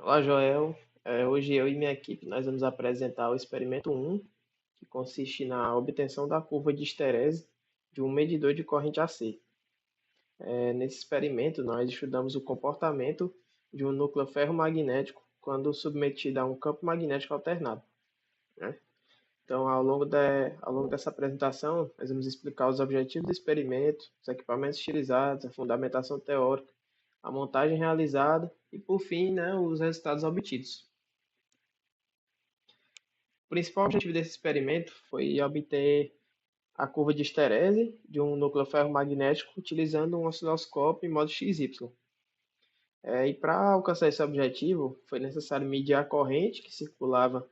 Olá, Joel. Hoje eu e minha equipe nós vamos apresentar o experimento 1, que consiste na obtenção da curva de esterese de um medidor de corrente AC. Nesse experimento, nós estudamos o comportamento de um núcleo ferromagnético quando submetido a um campo magnético alternado, né? Então, ao longo dessa apresentação, nós vamos explicar os objetivos do experimento, os equipamentos utilizados, a fundamentação teórica, a montagem realizada e, por fim, né, os resultados obtidos. O principal objetivo desse experimento foi obter a curva de esterese de um núcleo ferromagnético utilizando um osciloscópio em modo XY. E para alcançar esse objetivo, foi necessário medir a corrente que circulava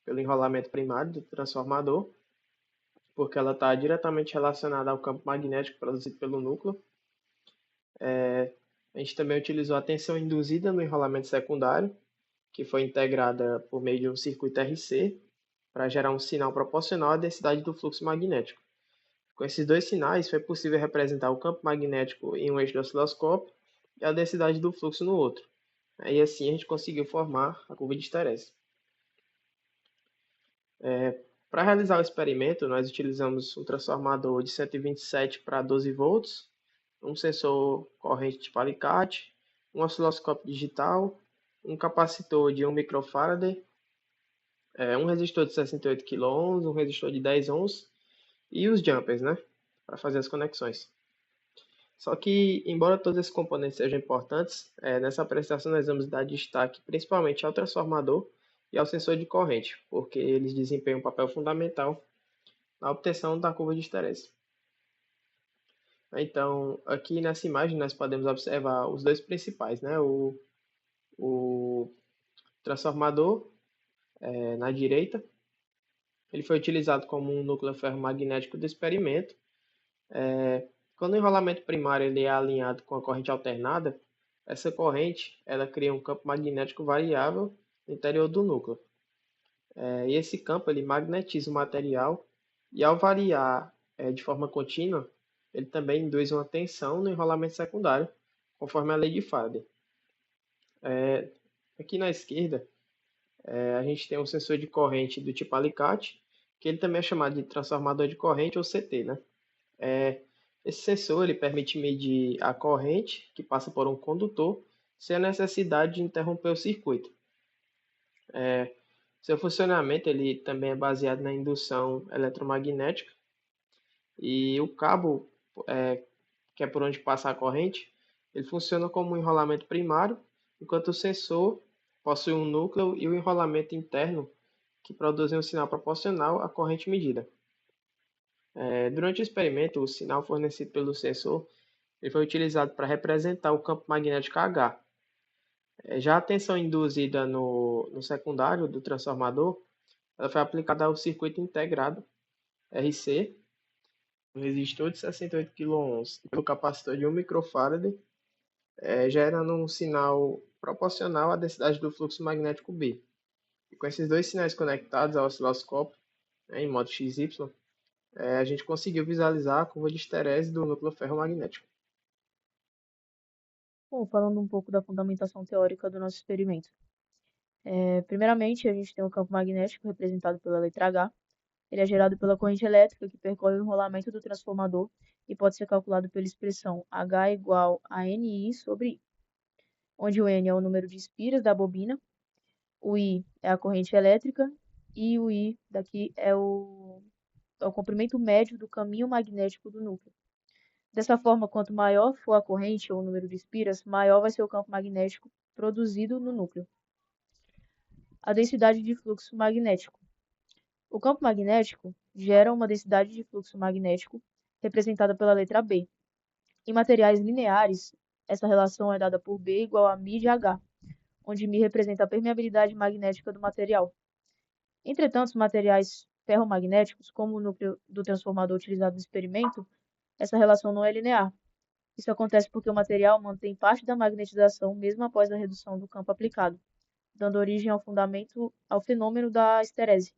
pelo enrolamento primário do transformador, porque ela está diretamente relacionada ao campo magnético produzido pelo núcleo. A gente também utilizou a tensão induzida no enrolamento secundário, que foi integrada por meio de um circuito RC, para gerar um sinal proporcional à densidade do fluxo magnético. Com esses dois sinais, foi possível representar o campo magnético em um eixo do osciloscópio e a densidade do fluxo no outro. E assim a gente conseguiu formar a curva de esterese. Para realizar o experimento, nós utilizamos um transformador de 127 para 12 volts, um sensor corrente tipo alicate, um osciloscópio digital, um capacitor de 1 microfarad, um resistor de 68 kΩ, um resistor de 10 ohms e os jumpers, né, para fazer as conexões. Só que, embora todos esses componentes sejam importantes, nessa apresentação nós vamos dar destaque principalmente ao transformador e ao sensor de corrente, porque eles desempenham um papel fundamental na obtenção da curva de esterese. Então, aqui nessa imagem nós podemos observar os dois principais, né? O transformador na direita, ele foi utilizado como um núcleo ferromagnético do experimento. Quando o enrolamento primário ele é alinhado com a corrente alternada, essa corrente ela cria um campo magnético variável no interior do núcleo. E esse campo ele magnetiza o material e ao variar de forma contínua, ele também induz uma tensão no enrolamento secundário, conforme a lei de Faraday. Aqui na esquerda, a gente tem um sensor de corrente do tipo alicate, que ele também é chamado de transformador de corrente ou CT, né? Esse sensor ele permite medir a corrente que passa por um condutor sem a necessidade de interromper o circuito. Seu funcionamento ele também é baseado na indução eletromagnética e o cabo, que é por onde passa a corrente, ele funciona como um enrolamento primário, enquanto o sensor possui um núcleo e o enrolamento interno que produzem um sinal proporcional à corrente medida. Durante o experimento, o sinal fornecido pelo sensor ele foi utilizado para representar o campo magnético H. Já a tensão induzida no secundário do transformador, ela foi aplicada ao circuito integrado RC, um resistor de 68 kΩ e pelo capacitor de 1 microfarad, gerando um sinal proporcional à densidade do fluxo magnético B. E com esses dois sinais conectados ao osciloscópio, em modo XY, a gente conseguiu visualizar a curva de esterese do núcleo ferromagnético. Bom, falando um pouco da fundamentação teórica do nosso experimento. Primeiramente, a gente tem o campo magnético representado pela letra H. Ele é gerado pela corrente elétrica que percorre o enrolamento do transformador e pode ser calculado pela expressão H igual a NI sobre I, onde o N é o número de espiras da bobina, o I é a corrente elétrica e o I daqui é o comprimento médio do caminho magnético do núcleo. Dessa forma, quanto maior for a corrente ou o número de espiras, maior vai ser o campo magnético produzido no núcleo. A densidade de fluxo magnético. O campo magnético gera uma densidade de fluxo magnético representada pela letra B. Em materiais lineares, essa relação é dada por B igual a μ de H, onde μ representa a permeabilidade magnética do material. Entretanto, os materiais ferromagnéticos, como o núcleo do transformador utilizado no experimento, essa relação não é linear. Isso acontece porque o material mantém parte da magnetização mesmo após a redução do campo aplicado, dando origem ao fenômeno da esterese,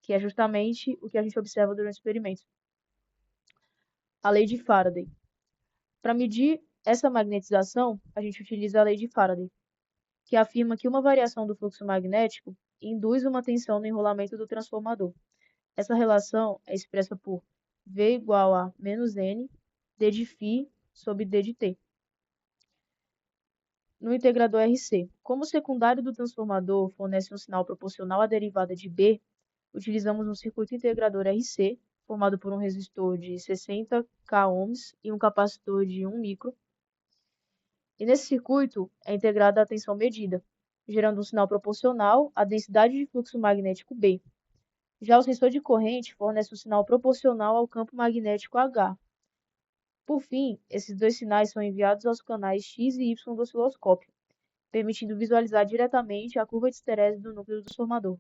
que é justamente o que a gente observa durante o experimento. A lei de Faraday. Para medir essa magnetização, a gente utiliza a lei de Faraday. que afirma que uma variação do fluxo magnético induz uma tensão no enrolamento do transformador. Essa relação é expressa por V igual a menos N d de φ sobre d de T. No integrador RC, como o secundário do transformador fornece um sinal proporcional à derivada de B, utilizamos um circuito integrador RC, formado por um resistor de 60 k ohms e um capacitor de 1 micro. E nesse circuito é integrada a tensão medida, gerando um sinal proporcional à densidade de fluxo magnético B. Já o sensor de corrente fornece um sinal proporcional ao campo magnético H. Por fim, esses dois sinais são enviados aos canais X e Y do osciloscópio, permitindo visualizar diretamente a curva de esterese do núcleo do transformador.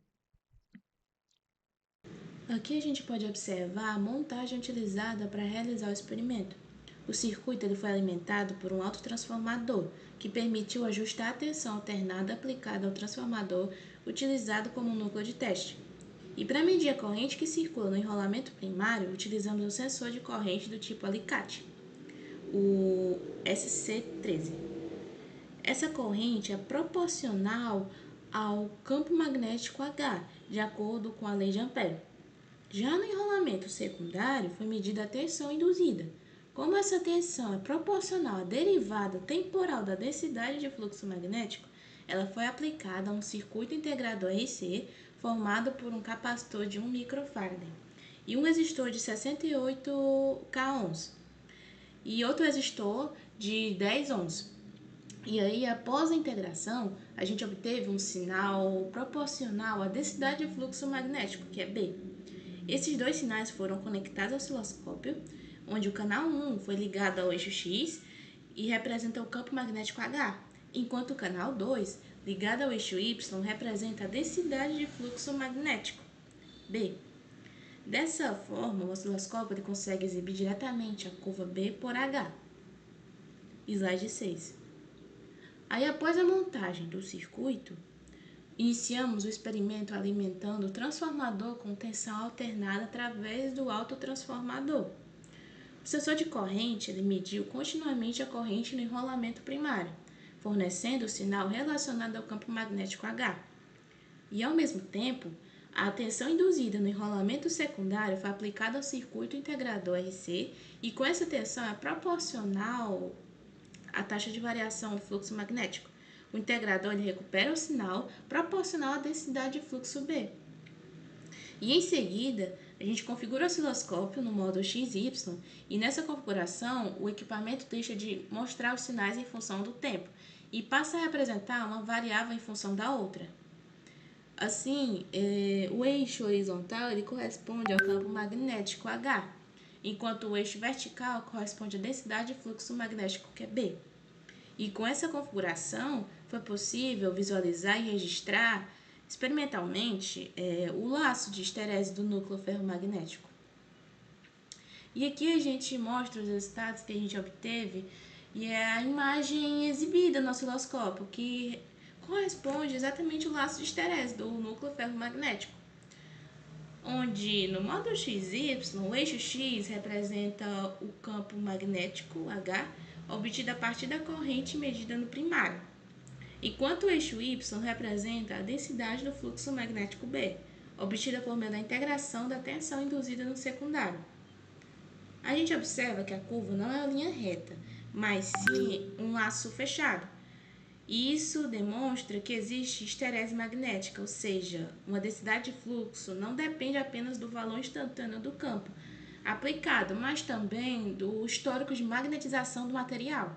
Aqui a gente pode observar a montagem utilizada para realizar o experimento. O circuito ele foi alimentado por um autotransformador, que permitiu ajustar a tensão alternada aplicada ao transformador utilizado como núcleo de teste. E para medir a corrente que circula no enrolamento primário, utilizamos um sensor de corrente do tipo alicate, o SC13. Essa corrente é proporcional ao campo magnético H, de acordo com a lei de Ampère. Já no enrolamento secundário, foi medida a tensão induzida. Como essa tensão é proporcional à derivada temporal da densidade de fluxo magnético, ela foi aplicada a um circuito integrador RC formado por um capacitor de 1 microfarad e um resistor de 68 k ohms e outro resistor de 10 ohms. E aí, após a integração, a gente obteve um sinal proporcional à densidade de fluxo magnético, que é B. Esses dois sinais foram conectados ao osciloscópio, onde o canal 1 foi ligado ao eixo X e representa o campo magnético H, enquanto o canal 2, ligado ao eixo Y, representa a densidade de fluxo magnético, B. Dessa forma, o osciloscópio ele consegue exibir diretamente a curva B por H. Slide 6. Aí, após a montagem do circuito, iniciamos o experimento alimentando o transformador com tensão alternada através do autotransformador. O sensor de corrente ele mediu continuamente a corrente no enrolamento primário, fornecendo o sinal relacionado ao campo magnético H. E, ao mesmo tempo, a tensão induzida no enrolamento secundário foi aplicada ao circuito integrador RC e com essa tensão é proporcional à taxa de variação do fluxo magnético. O integrador ele recupera o sinal proporcional à densidade de fluxo B. E em seguida, a gente configura o osciloscópio no modo XY e nessa configuração o equipamento deixa de mostrar os sinais em função do tempo e passa a representar uma variável em função da outra. Assim, o eixo horizontal ele corresponde ao campo magnético H, enquanto o eixo vertical corresponde à densidade de fluxo magnético, que é B. E com essa configuração, foi possível visualizar e registrar experimentalmente o laço de esterese do núcleo ferromagnético. E aqui a gente mostra os resultados que a gente obteve e é a imagem exibida no osciloscópio, que corresponde exatamente ao laço de esterese do núcleo ferromagnético, onde no modo XY, o eixo X representa o campo magnético H, obtido a partir da corrente medida no primário, enquanto o eixo Y representa a densidade do fluxo magnético B, obtida por meio da integração da tensão induzida no secundário. A gente observa que a curva não é uma linha reta, mas sim um laço fechado. Isso demonstra que existe esterese magnética, ou seja, uma densidade de fluxo não depende apenas do valor instantâneo do campo aplicado, mas também do histórico de magnetização do material.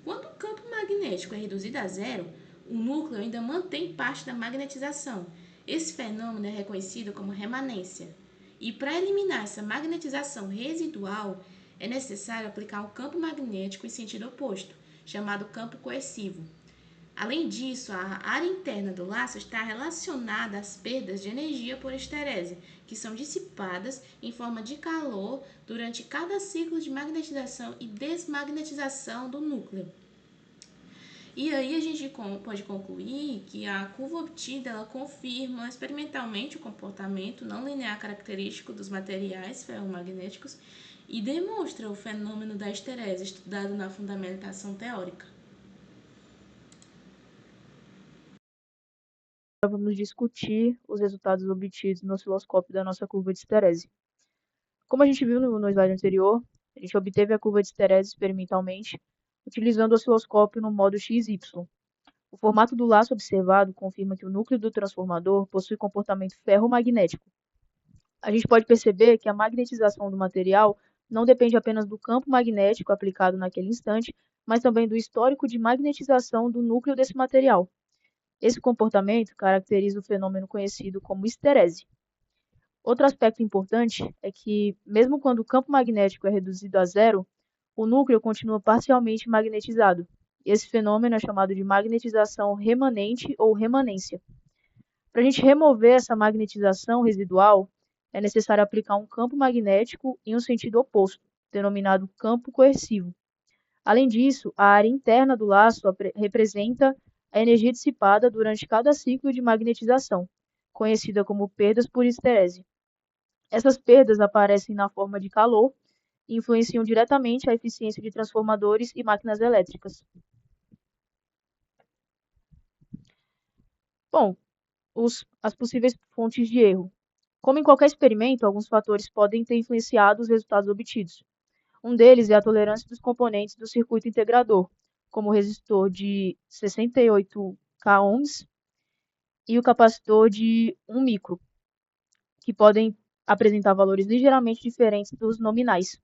Quando o campo magnético é reduzido a zero, o núcleo ainda mantém parte da magnetização. Esse fenômeno é reconhecido como remanência. E para eliminar essa magnetização residual, é necessário aplicar um campo magnético em sentido oposto, chamado campo coercivo. Além disso, a área interna do laço está relacionada às perdas de energia por esterese, que são dissipadas em forma de calor durante cada ciclo de magnetização e desmagnetização do núcleo. E aí a gente pode concluir que a curva obtida ela confirma experimentalmente o comportamento não linear característico dos materiais ferromagnéticos e demonstra o fenômeno da esterese estudado na fundamentação teórica. vamos discutir os resultados obtidos no osciloscópio da nossa curva de esterese. Como a gente viu no slide anterior, a gente obteve a curva de esterese experimentalmente utilizando o osciloscópio no modo XY. O formato do laço observado confirma que o núcleo do transformador possui comportamento ferromagnético. A gente pode perceber que a magnetização do material não depende apenas do campo magnético aplicado naquele instante, mas também do histórico de magnetização do núcleo desse material. Esse comportamento caracteriza o fenômeno conhecido como esterese. Outro aspecto importante é que, mesmo quando o campo magnético é reduzido a zero, o núcleo continua parcialmente magnetizado. Esse fenômeno é chamado de magnetização remanente ou remanência. Para a gente remover essa magnetização residual, é necessário aplicar um campo magnético em um sentido oposto, denominado campo coercivo. Além disso, a área interna do laço representa a energia dissipada durante cada ciclo de magnetização, conhecida como perdas por esterese. Essas perdas aparecem na forma de calor e influenciam diretamente a eficiência de transformadores e máquinas elétricas. Bom, as possíveis fontes de erro. Como em qualquer experimento, alguns fatores podem ter influenciado os resultados obtidos. Um deles é a tolerância dos componentes do circuito integrador, como o resistor de 68 k-ohms e o capacitor de 1 micro, que podem apresentar valores ligeiramente diferentes dos nominais.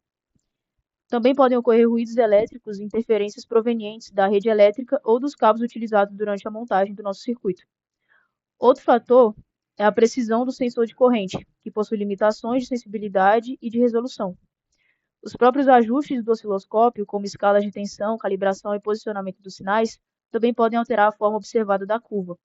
Também podem ocorrer ruídos elétricos e interferências provenientes da rede elétrica ou dos cabos utilizados durante a montagem do nosso circuito. Outro fator é a precisão do sensor de corrente, que possui limitações de sensibilidade e de resolução. Os próprios ajustes do osciloscópio, como escalas de tensão, calibração e posicionamento dos sinais, também podem alterar a forma observada da curva.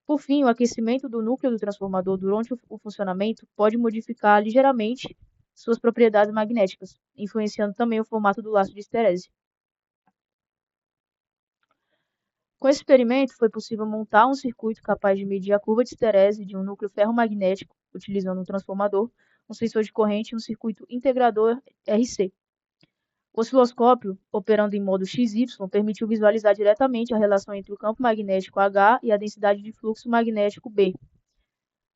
Por fim, o aquecimento do núcleo do transformador durante o funcionamento pode modificar ligeiramente suas propriedades magnéticas, influenciando também o formato do laço de esterese. Com esse experimento, foi possível montar um circuito capaz de medir a curva de esterese de um núcleo ferromagnético, utilizando um transformador, um sensor de corrente e um circuito integrador RC. O osciloscópio, operando em modo XY, permitiu visualizar diretamente a relação entre o campo magnético H e a densidade de fluxo magnético B.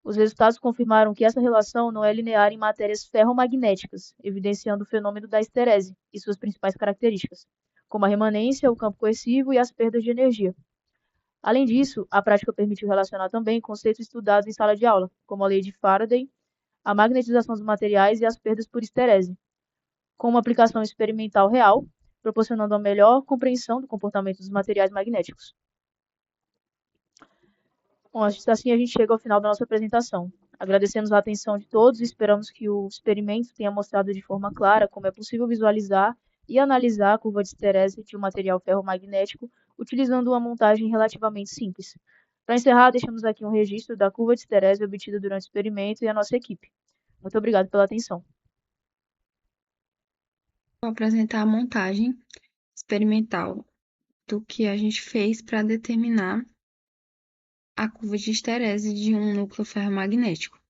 Os resultados confirmaram que essa relação não é linear em matérias ferromagnéticas, evidenciando o fenômeno da esterese e suas principais características, como a remanência, o campo coercivo e as perdas de energia. Além disso, a prática permitiu relacionar também conceitos estudados em sala de aula, como a lei de Faraday, a magnetização dos materiais e as perdas por esterese, com uma aplicação experimental real, proporcionando a melhor compreensão do comportamento dos materiais magnéticos. Bom, assim a gente chega ao final da nossa apresentação. Agradecemos a atenção de todos e esperamos que o experimento tenha mostrado de forma clara como é possível visualizar e analisar a curva de esterese de um material ferromagnético utilizando uma montagem relativamente simples. Para encerrar, deixamos aqui um registro da curva de esterese obtida durante o experimento e a nossa equipe. Muito obrigado pela atenção. Vou apresentar a montagem experimental do que a gente fez para determinar a curva de esterese de um núcleo ferromagnético.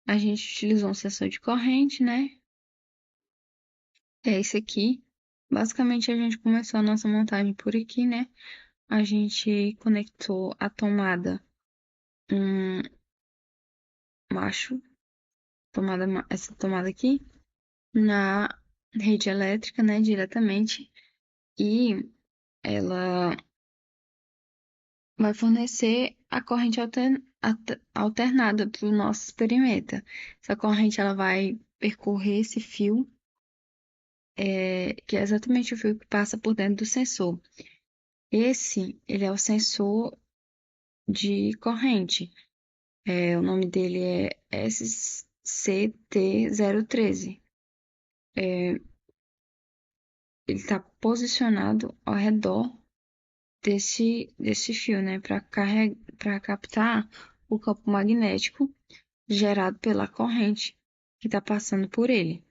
A gente utilizou um sensor de corrente, né? É esse aqui. Basicamente, a gente começou a nossa montagem por aqui, né? A gente conectou a tomada macho, essa tomada aqui, na rede elétrica, né? Diretamente. E ela vai fornecer a corrente alternada para o nosso experimento. Essa corrente ela vai percorrer esse fio, que é exatamente o fio que passa por dentro do sensor. Ele é o sensor de corrente. O nome dele é SCT013. Ele está posicionado ao redor desse fio, né, para captar o campo magnético gerado pela corrente que está passando por ele.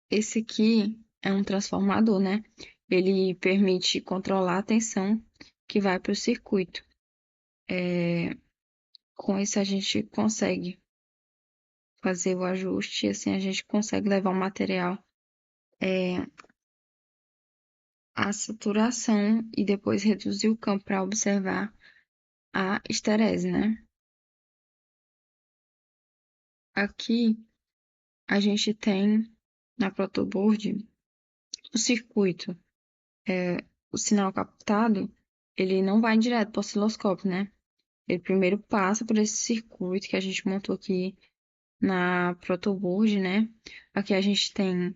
Esse aqui é um transformador, né? Ele permite controlar a tensão que vai para o circuito. Com isso a gente consegue fazer o ajuste e assim a gente consegue levar o material à saturação e depois reduzir o campo para observar a esterese, né? Aqui a gente tem na protoboard o circuito. O sinal captado, ele não vai direto para o osciloscópio, né? Ele primeiro passa por esse circuito que a gente montou aqui na protoboard, né? Aqui a gente tem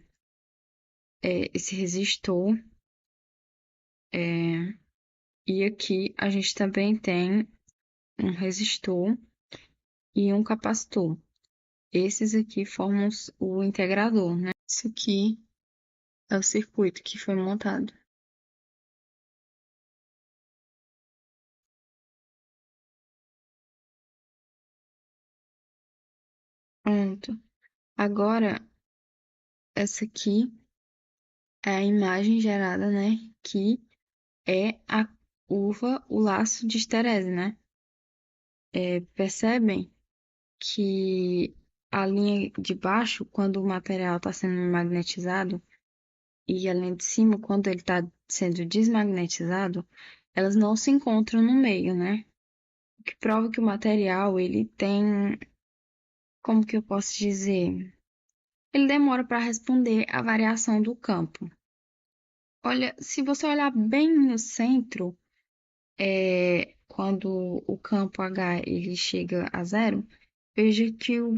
esse resistor. E aqui a gente também tem um resistor e um capacitor. Esses aqui formam o integrador, né? Isso aqui é o circuito que foi montado. Pronto. Agora, essa aqui é a imagem gerada, né? Que é a curva, o laço de esterese, né? Percebem que a linha de baixo, quando o material está sendo magnetizado, e a linha de cima, quando ele está sendo desmagnetizado, elas não se encontram no meio, né? O que prova que o material, ele tem, como que eu posso dizer? Ele demora para responder à variação do campo. Olha, se você olhar bem no centro, quando o campo H ele chega a zero, veja que o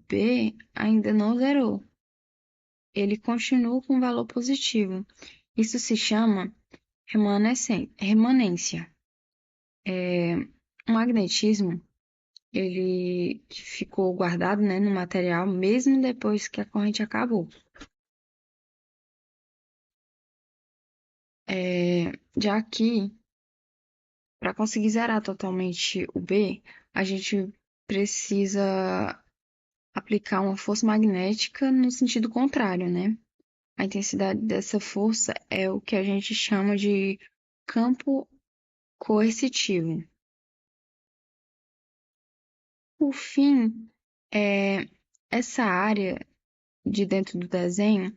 B ainda não zerou. Ele continua com valor positivo. Isso se chama remanência. O magnetismo, ele ficou guardado, né, no material mesmo depois que a corrente acabou. Já que, para conseguir zerar totalmente o B, a gente precisa aplicar uma força magnética no sentido contrário, né? A intensidade dessa força é o que a gente chama de campo coercitivo. Por fim, essa área de dentro do desenho,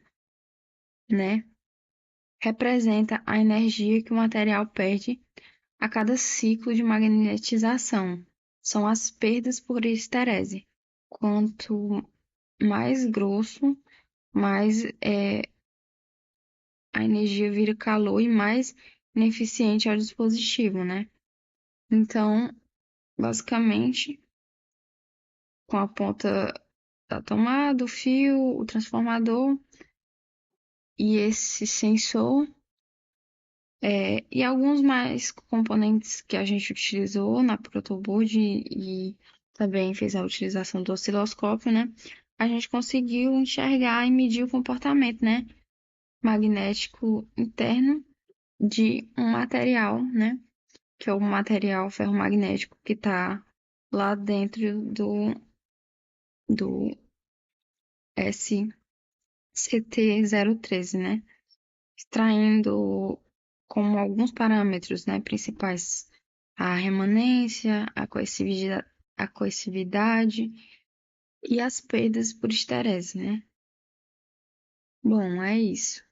né, representa a energia que o material perde a cada ciclo de magnetização. São as perdas por esterese. Quanto mais grosso, mais a energia vira calor e mais ineficiente é o dispositivo, né? Então, basicamente, com a ponta da tomada, o fio, o transformador e esse sensor, e alguns mais componentes que a gente utilizou na protoboard e também fez a utilização do osciloscópio, né? A gente conseguiu enxergar e medir o comportamento, né, magnético interno de um material, né? Que é o material ferromagnético que está lá dentro do SCT-013, né? Extraindo como alguns parâmetros, né, principais a remanência, a coercividade e as perdas por esterese, né? Bom, é isso.